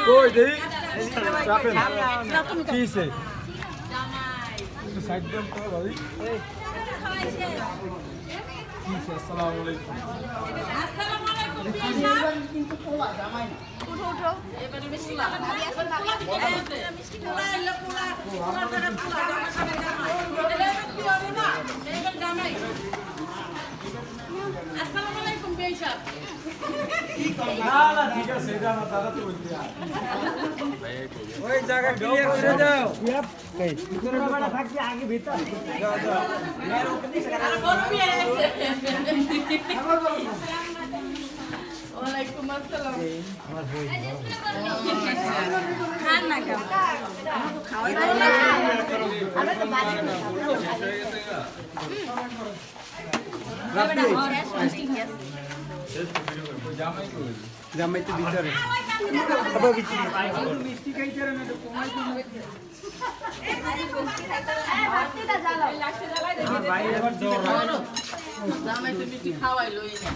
কই দেই চাপেন কিসে সাইড দেন তো ভাই কিসে আসসালামু আলাইকুম আসসালামু আলাইকুম কিন্তু পোলা জামাই না উঠো উঠো এবারে মিষ্টি খাওয়া ভাবি এখন ভাবি মিষ্টি খাওয়া এলো পোলা পোলা করে পোলা জামাই এটা কি হবে না এবার জামাই আসসালামু আলাইকুম বেশা না না ঠিক আছে এটা আমার দাদা তো বলতে ওই জায়গা ক্লিয়ার করে দাও ইয়াপ কই ভিতরে বড় থাকি আগে ভিতর দাও দাও আর বলবি ওয়ালাইকুম আসসালাম আমার বই খান না কেন খাওয়াই দাও আমরা তো বাজে জামাই তো ভিতরে আবার ভিতরে মিষ্টি খাইতে না তো কমাই জামাই তো মিষ্টি খাওয়াই লই না